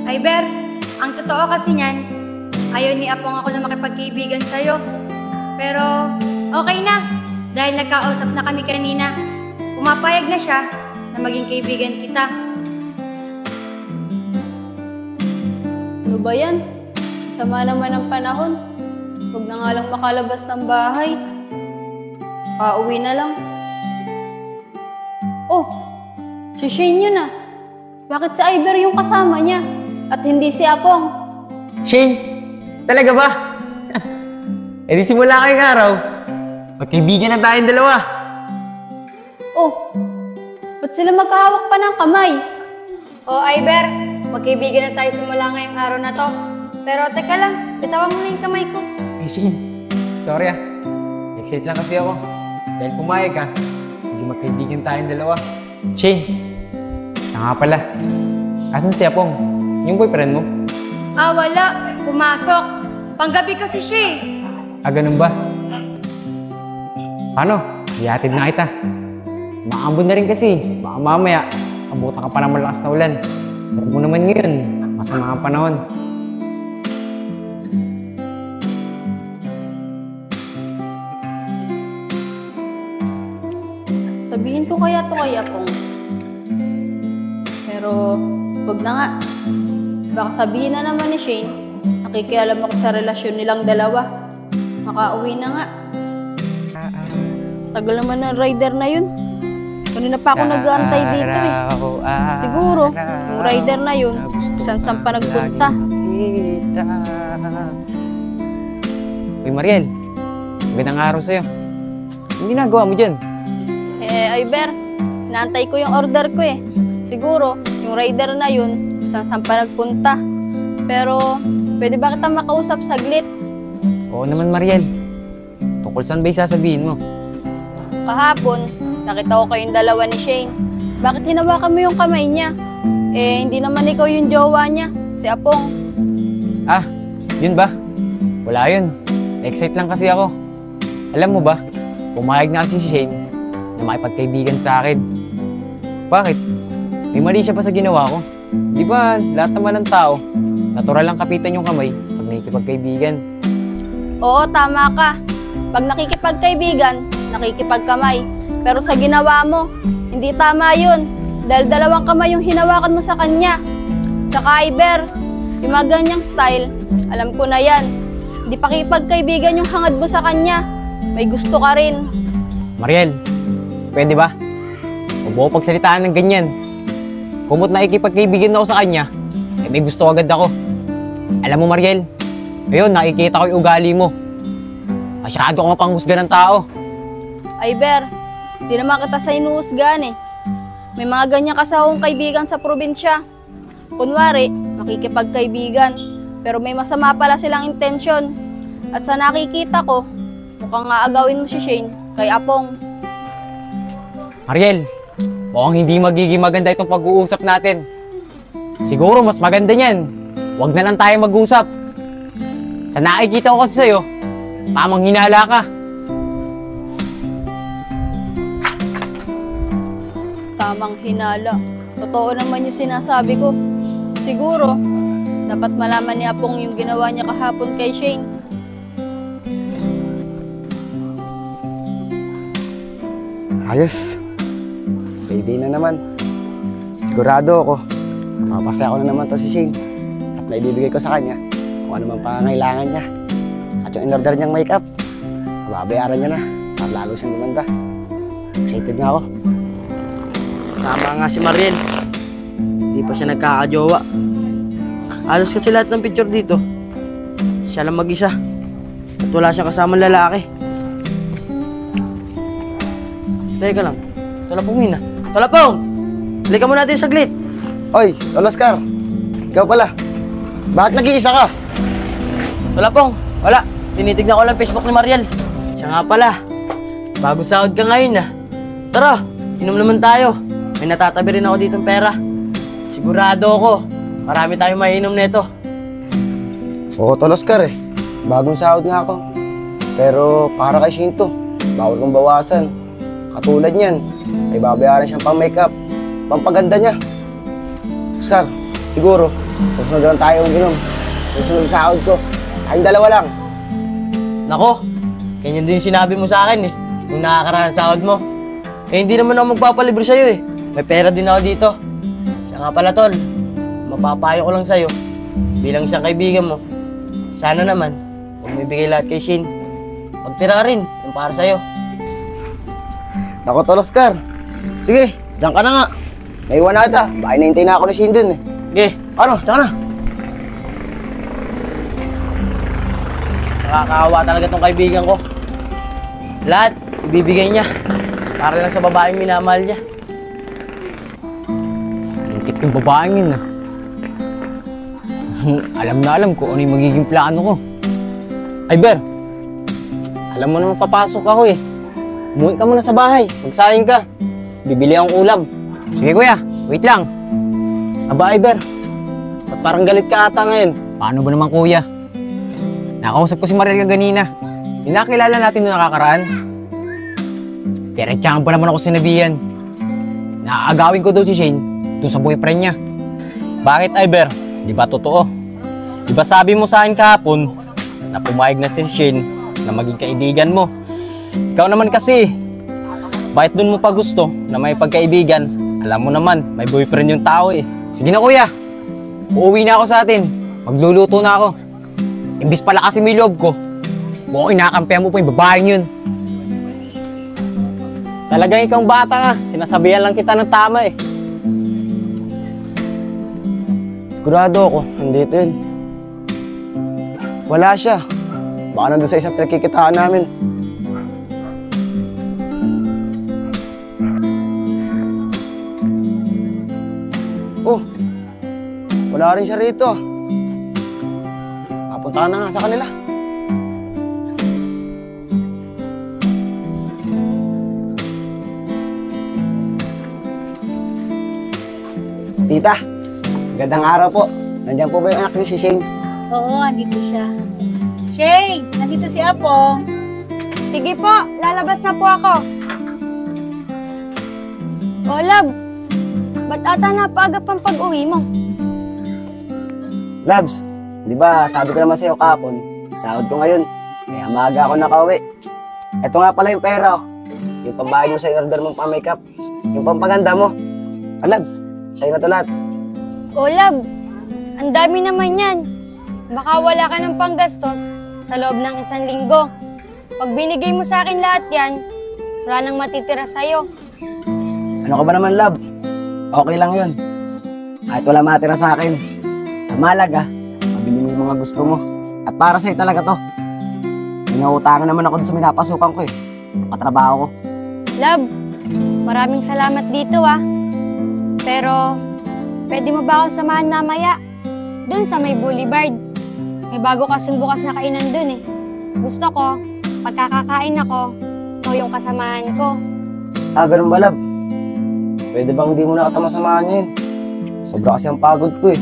Ay, Ber, ang totoo kasi niyan, ayaw ni Apong ako na makipagkaibigan sa'yo. Pero, okay na. Dahil nagkausap na kami kanina. Pumapayag na siya na maging kaibigan kita. Ano ba yan? Sama naman ang panahon. Huwag na nga lang makalabas ng bahay. Pauwi na lang. Oh, si Shane yun ah. Bakit si Iver yung kasama niya? At hindi si Apong? Shane, talaga ba? E di simula kayong araw. Magkaibigan na tayong dalawa. Oh, ba't sila magkahawak pa ng kamay? O, Iver, magkaibigan na tayo simula ngayong araw na to. Pero teka lang, bitawan mo na yung kamay ko. Hey Shane, sorry ah. Excited lang kasi ako. Dahil pumayag ka, maging magkaibigan tayong dalawa. Shane, siya nga pala. Asan si Apong? Yung boyfriend mo? Ah, wala. Pumasok. Panggabi kasi siya eh. Ah, ganun ba? Paano? Ihatid na kita. Maambon na rin kasi. Baka mamaya, abutan ka pa ng malakas na ulan. Pero mo naman ngayon, masama ang panahon. Sabihin ko kaya to kay Apong. Pero, wag na nga. Baka sabihin na naman ni Shane, nakikialam ako sa relasyon nilang dalawa. Makauwi na nga. Tagal naman ng rider na yun. Kanina pa ako nag-aantay dito eh. Siguro, yung rider na yun, saan pa nagpunta. Uy, Mariel. Magandang araw sa'yo. Anong ginagawa mo dyan? Eh, Iver, naantay ko yung order ko eh. Siguro, yung rider na yun, saan pa nagpunta. Pero, pwede ba kita makausap saglit? Oo naman, Mariel. Tungkol saan ba yung sasabihin mo? Kahapon, nakita ko kayong dalawa ni Shane. Bakit hinawakan mo yung kamay niya? Eh, hindi naman ikaw yung jowa niya, si Apong. Ah, yun ba? Wala yun. Excite lang kasi ako. Alam mo ba, pumayag na kasi si Shane na makipagkaibigan sa akin. Bakit? May mali siya pa sa ginawa ko. Di ba, lahat naman ng tao, natural lang kapitan yung kamay pag nakikipagkaibigan. Oo, tama ka. Pag nakikipagkaibigan, nakikipagkamay. Pero sa ginawa mo, hindi tama yun. Dahil dalawang kamay yung hinawakan mo sa kanya. Tsaka Iver, yung mga ganyang style, alam ko na yan. Hindi pakipagkaibigan yung hangad mo sa kanya. May gusto ka rin. Mariel, pwede ba? Huwag mo ko pagsalitaan ng ganyan. Kumot nakikipagkaibigan ako sa kanya, eh may gusto agad ako. Alam mo, Mariel, ngayon nakikita ko yung ugali mo. Masyado ka mapanghusga ng tao. Iver, di naman kita sa inuhusgahan eh. May mga ganyan kasi akong kaibigan sa probinsya. Kunwari, makikipagkaibigan, pero may masama pala silang intensyon. At sa nakikita ko, mukhang aagawin mo si Shane kay Apong. Mariel, mukhang hindi magiging maganda itong pag-uusap natin. Siguro mas maganda niyan. Huwag na lang tayo mag-usap. Sa nakikita ko kasi sa'yo, tamang hinala ka. Tamang hinala. Totoo naman yung sinasabi ko. Siguro, dapat malaman ni Apong yung ginawa niya kahapon kay Shane. Ayos. Payday na naman. Sigurado ako, mapapasaya ko na naman to si Shane. At maibibigay ko sa kanya kung ano man pangangailangan niya. At yung in-order niyang makeup, mababayaran niya na para lalo siyang gumanda. Excited nga ako. Tama nga si Mariel. Hindi pa siya nagkakajowa. Halos kasi lahat ng picture dito, siya lang mag-isa. At wala siyang kasamang lalaki. Teka lang. Talapong Mina. Talapong! Halika mo natin saglit. Oy, Tol Oscar. Ikaw pala. Bakit nag-iisa ka? Talapong! Wala. Tinitignan ko lang Facebook ni Mariel. Siya nga pala. Bago sahod ka ngayon ah. Tara, inom naman tayo. May natatabi rin ako ditong pera. Sigurado ako, marami tayong mainom nito. Oo, Tol Oscar eh. Bagong sahod nga ako. Pero para kay Shane to, bawal kong bawasan. Katulad niyan, ay babayaran siyang pang makeup, pampaganda niya. Oscar, siguro, Susunod lang tayo uminom. Susunod yung sahod ko. Tayong dalawa lang. Nako, ganyan din yung sinabi mo sa akin eh. Nung nakakaraan sahod mo. Eh hindi naman ako magpapalibre sa'yo eh. May pera din ako dito. Siya nga pala tol, mapapayo ko lang sa'yo. Bilang isang kaibigan mo, sana naman, huwag mo ibigay lahat kay Shane. Magtira rin yung para sa'yo. Nako tol, Oscar. Sige, diyan ka na nga. Naiwan na kita. Baka hinihintay na ako ni Shane dun eh. Okay, Ano? Diyan ka na. nakakaawa talaga tong kaibigan ko. Lahat, ibibigay niya. Para lang sa babaeng minamahal niya. Lintik yung babaeng yun ah. Alam na alam ko ano yung magiging plano ko. Ay Ber, alam mo naman papasok ako eh. Umuwi ka muna sa bahay, magsaing ka. Bibili akong ulam. Sige kuya, wait lang. Aba ay Ber, ba't parang galit ka ata ngayon? Paano ba naman kuya? Nakausap ko si Mariel kanina. Hinakilala natin nung nakakaraan. Diretsahan pa naman ako sinabihan. Naaagawin ko daw si Shane doon sa boyfriend niya. Bakit, Iber? Di ba totoo? Di ba sabi mo sa akin kahapon na pumayag na si Shane na maging kaibigan mo? Ikaw naman kasi, bakit dun mo pa gusto na may pagkaibigan? Alam mo naman, may boyfriend yung tao eh. Sige na kuya, uuwi na ako sa atin. Magluluto na ako. Imbis pala kasi may loob ko, mukhang inakampihan mo pa yung babaeng yun. Talagang ikaw bata ka, sinasabihan lang kita ng tama eh. Sigurado ako, nandito yun. Wala siya. Baka nandun sa isang pinagkikitaan namin. Oh, wala rin siya rito. Napunta na nga sa kanila. Tita, magandang araw po. Nandiyan po ba yung anak ni si Shane? Oo, andito siya. Shay, nandito si Apong. Sige po, lalabas na po ako. Oh, love. Ba't ata napaaga pang pag-uwi mo? Labs, di ba sabi ko naman sa'yo kahapon, sahod ko ngayon, kaya maaga ako nakauwi. Ito nga pala yung pera, oh. Yung pambayad mo sa in-order mong pa-makeup, yung pampaganda mo. Labs, sa'yo na to lahat. Oh, love. Ang dami naman yan. Baka wala ka ng panggastos sa loob ng 1 linggo. Pag binigay mo sa akin lahat yan, wala nang matitira sa'yo. Ano ka ba naman, Lab? Okay lang yun. Kahit wala matira sa akin. Sa malaga, mabili mo yung mga gusto mo. At para sa'yo talaga to. Inuutangan naman ako dun sa minapasukan ko eh. Katrabaho ko. Love, maraming salamat dito ah. Pero, pwede mo ba akong samahan mamaya? Dun sa may boulevard. May bago kasing bukas na kainan dun eh. Gusto ko, pagkakakain ako, ikaw yung kasamahan ko. Ganun ba, Lab? Pwede bang hindi mo na kita masamahan niya yun? Sobra kasi ang pagod ko eh.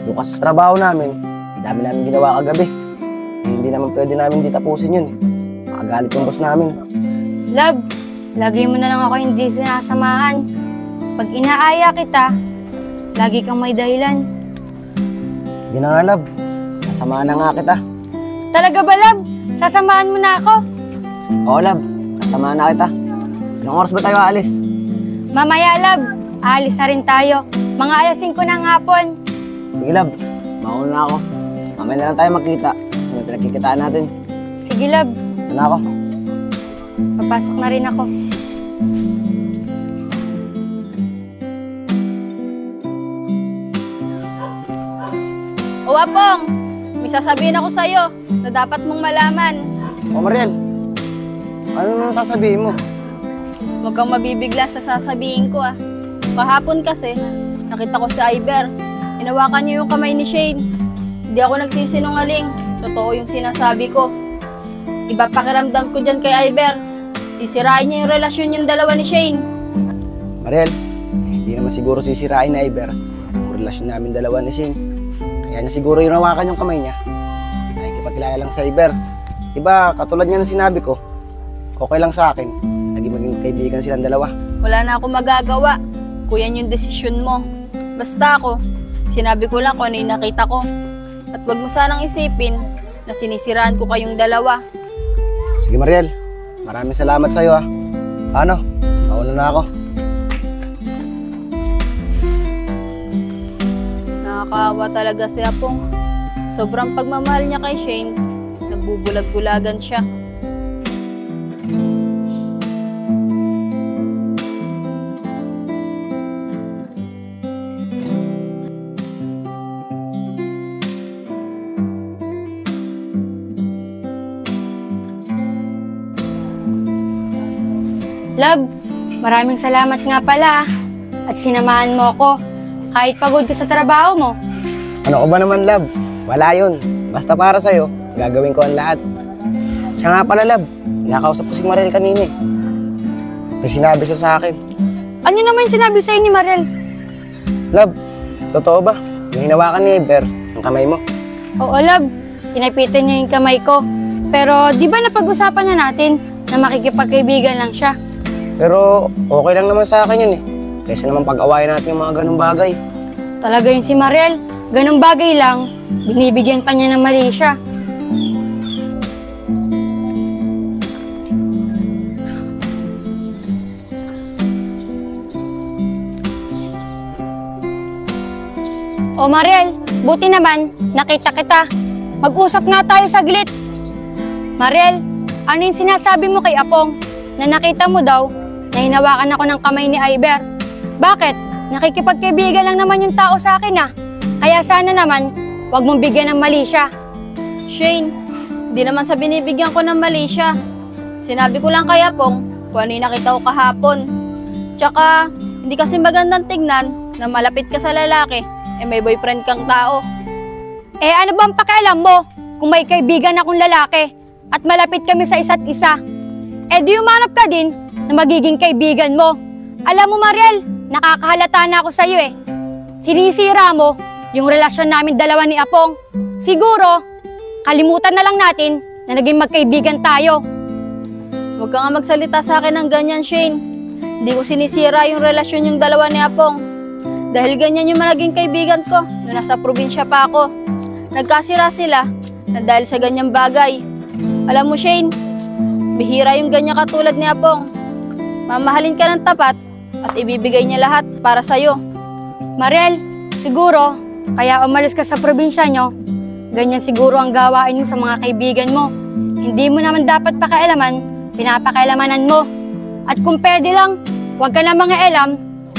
Doon kasi sa trabaho namin, ang dami namin ginawa kagabi. Hindi naman pwede namin di tapusin yun eh. Makagalit yung boss namin. Love, lagi mo na lang ako hindi sinasamahan. Pag inaaya kita, lagi kang may dahilan. Hindi na nga, Lab. Sasamahan na nga kita. Talaga ba, Love? Sasamahan mo na ako? Oo, Lab. Sasamahan na kita. Ilang oras ba tayo aalis? Mamaya, Love. Aalis na rin tayo. Mga alas 5 ng hapon. Sige, Lab. Mauna na ako. Mamaya na lang tayo magkita. May pinagkikitaan natin. Sige, Love. Ito na ako. Papasok na rin ako. O, Apong. May sasabihin ako sa'yo na dapat mong malaman. O, Mariel. Ano nang sasabihin mo? Huwag kang mabibigla sa sasabihin ko ah. Kahapon kasi, nakita ko si Iber. Inawakan niyo yung kamay ni Shane. Hindi ako nagsisinungaling. Totoo yung sinasabi ko. Iba pakiramdam ko dyan kay Iber. Sisirain niya yung relasyon yung dalawa ni Shane. Mariel, hindi naman siguro sisirain na Iber ang relasyon namin dalawa ni Shane. Kaya na siguro yung nawakan yung kamay niya. Nakikipagkilala lang sa Iber. Diba, katulad niya ng sinabi ko, okay lang sa akin. Naging maging kaibigan silang dalawa. Wala na ako magagawa. Kung yan yung desisyon mo. Basta ako, Sinabi ko lang kung ano yung nakita ko. At wag mo sanang isipin na sinisiraan ko kayong dalawa. Sige Mariel, maraming salamat sa'yo ah. Paano? Mauna na ako. Nakakaawa talaga si Apong. Sobrang pagmamahal niya kay Shane, nagbubulag-bulagan siya. Love, maraming salamat nga pala at sinamahan mo ako kahit pagod ka sa trabaho mo. Ano ko ba naman, love? Wala yun. Basta para sa'yo, gagawin ko ang lahat. Siya nga pala, love. Nakausap ko si Mariel kanina eh. May sinabi siya sa akin. Ano naman yung sinabi sa'yo ni Mariel? Love, totoo ba? Yung hinawakan ni Eber, ang kamay mo. Oo, love. Kinapitan niya yung kamay ko. Pero di ba napag-usapan na natin na makikipagkaibigan lang siya? Pero okay lang naman sa akin yun eh. Kaysa naman pag-awayan natin yung mga ganung bagay. Talaga yun si Mariel. Ganong bagay lang, binibigyan pa niya ng mali siya. O Mariel, buti naman, nakita kita. Mag-usap nga tayo saglit. Mariel, ano yung sinasabi mo kay Apong na nakita mo daw na hinawakan ako ng kamay ni Iber? Bakit? Nakikipagkaibigan lang naman yung tao sa akin ah. Kaya sana naman, wag mong bigyan ng mali siya. Shane, di naman sa binibigyan ko ng mali siya. Sinabi ko lang kay Apong kung ano yung nakita ko kahapon. Tsaka, hindi kasi magandang tignan na malapit ka sa lalaki, may boyfriend kang tao. Eh ano bang pakialam mo kung may kaibigan akong lalaki at malapit kami sa isa't isa? Eh di umanap ka din na magiging kaibigan mo. Alam mo Mariel, nakakahalata na ako sa'yo eh. Sinisira mo yung relasyon namin dalawa ni Apong. Siguro, kalimutan na lang natin na naging magkaibigan tayo. Huwag ka nga magsalita sa akin ng ganyan, Shane. Hindi ko sinisira yung relasyon yung dalawa ni Apong. Dahil ganyan yung naging kaibigan ko nung nasa probinsya pa ako. Nagkasira sila na dahil sa ganyang bagay. Alam mo, Shane, bihira yung ganyan katulad ni Apong. Mamahalin ka ng tapat at ibibigay niya lahat para sa'yo. Mariel, siguro, kaya umalis ka sa probinsya nyo, ganyan siguro ang gawain mo sa mga kaibigan mo. Hindi mo naman dapat pakialaman, pinapakailanganan mo. At kung pwede lang, huwag ka na mga alam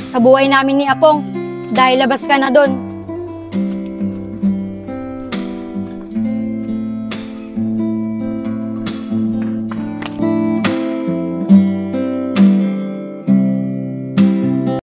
sa buhay namin ni Apong dahil labas ka na doon.